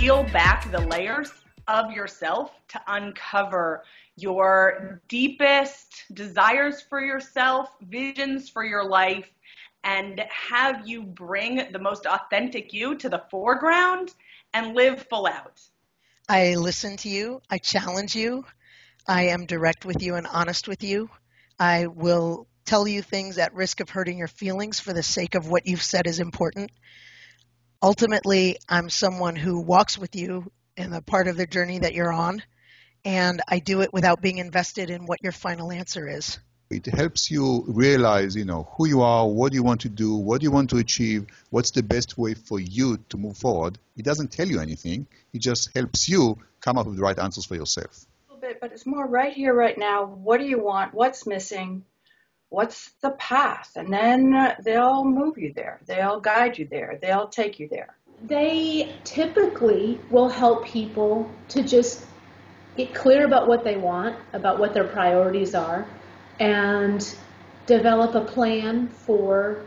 peel back the layers of yourself to uncover your deepest desires for yourself, visions for your life, and have you bring the most authentic you to the foreground and live full out. I listen to you. I challenge you. I am direct with you and honest with you. I will tell you things at risk of hurting your feelings for the sake of what you've said is important. Ultimately, I'm someone who walks with you in the part of the journey that you're on, and I do it without being invested in what your final answer is. It helps you realize, who you are, what you want to do, what you want to achieve, what's the best way for you to move forward. It doesn't tell you anything. It just helps you come up with the right answers for yourself. A little bit, but it's more right here, right now. What do you want? What's missing? What's the path? And then they'll move you there. They'll guide you there. They'll take you there. They typically will help people to just get clear about what they want, about what their priorities are, and develop a plan for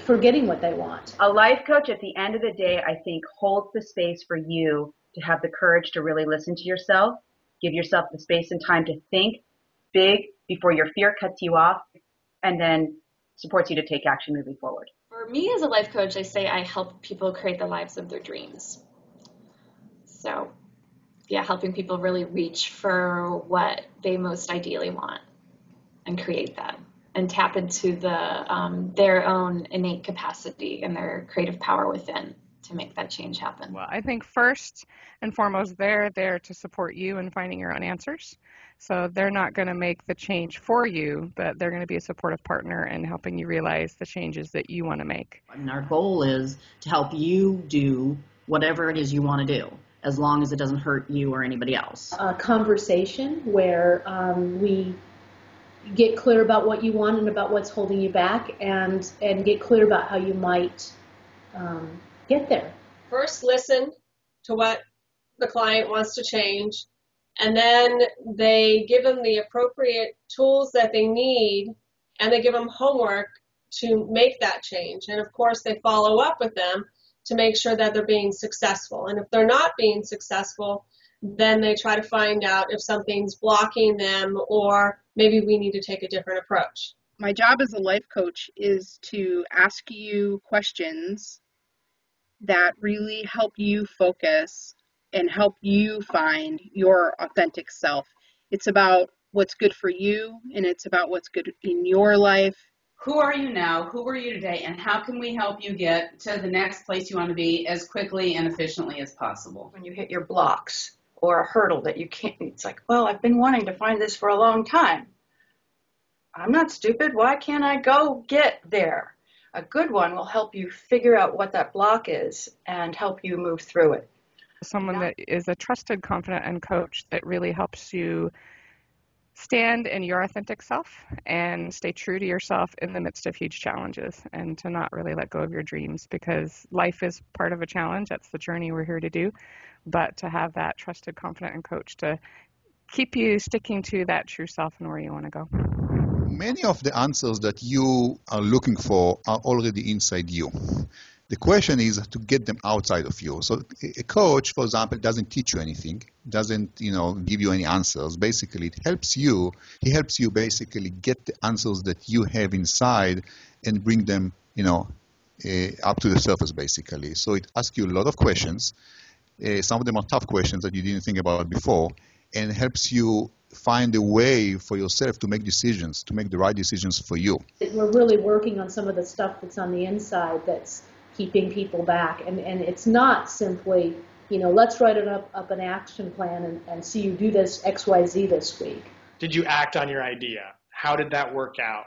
getting what they want. A life coach at the end of the day, I think, holds the space for you to have the courage to really listen to yourself, give yourself the space and time to think big before your fear cuts you off, and then supports you to take action moving forward. For me as a life coach, I say I help people create the lives of their dreams. So, yeah, helping people really reach for what they most ideally want and create that and tap into their own innate capacity and their creative power within to make that change happen. Well, I think first and foremost, they're there to support you in finding your own answers. So they're not going to make the change for you, but they're going to be a supportive partner in helping you realize the changes that you want to make. And our goal is to help you do whatever it is you want to do, as long as it doesn't hurt you or anybody else. A conversation where we get clear about what you want and about what's holding you back, and get clear about how you might get there. First, listen to what the client wants to change, and then they give them the appropriate tools that they need, and they give them homework to make that change. And of course, they follow up with them to make sure that they're being successful. And if they're not being successful, then they try to find out if something's blocking them, or maybe we need to take a different approach. My job as a life coach is to ask you questions that really help you focus and help you find your authentic self. It's about what's good for you, and it's about what's good in your life. Who are you now? Who are you today? And how can we help you get to the next place you want to be as quickly and efficiently as possible? When you hit your blocks or a hurdle that you can't, it's like, well, I've been wanting to find this for a long time. I'm not stupid. Why can't I go get there? A good one will help you figure out what that block is and help you move through it. Someone that is a trusted, confident, and coach that really helps you stand in your authentic self and stay true to yourself in the midst of huge challenges, and to not really let go of your dreams, because life is part of a challenge. That's the journey we're here to do. But to have that trusted, confident, and coach to keep you sticking to that true self and where you want to go. Many of the answers that you are looking for are already inside you. The question is to get them outside of you. So a coach, for example, doesn't teach you anything, doesn't, give you any answers. Basically, he helps you basically get the answers that you have inside and bring them, up to the surface, basically. So it asks you a lot of questions. Some of them are tough questions that you didn't think about before, and helps you find a way for yourself to make decisions, to make the right decisions for you. We're really working on some of the stuff that's on the inside that's keeping people back. And it's not simply, let's write up an action plan and see you do this XYZ this week. Did you act on your idea? How did that work out?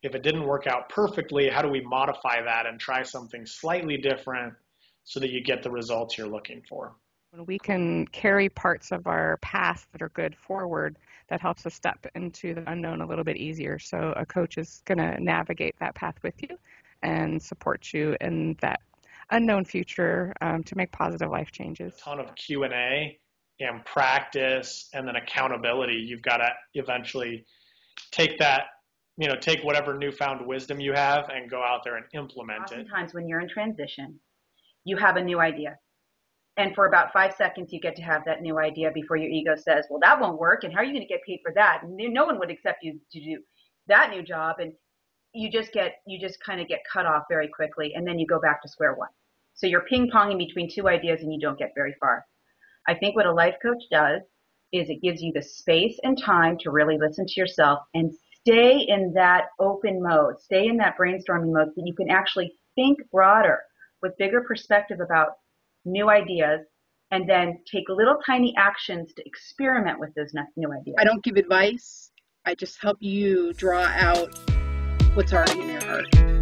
If it didn't work out perfectly, how do we modify that and try something slightly different so that you get the results you're looking for? When we can carry parts of our past that are good forward, that helps us step into the unknown a little bit easier. So a coach is going to navigate that path with you and support you in that unknown future to make positive life changes. A ton of Q&A and practice, and then accountability. You've got to eventually take that, take whatever newfound wisdom you have and go out there and implement it. Oftentimes when you're in transition you have a new idea. And for about 5 seconds, you get to have that new idea before your ego says, well, that won't work. And how are you going to get paid for that? And no one would accept you to do that new job. And you just kind of get cut off very quickly. And then you go back to square one. So you're ping-ponging between two ideas and you don't get very far. I think what a life coach does is it gives you the space and time to really listen to yourself and stay in that open mode, stay in that brainstorming mode so that you can actually think broader with bigger perspective about new ideas, and then take little tiny actions to experiment with those new ideas. I don't give advice. I just help you draw out what's already in your heart.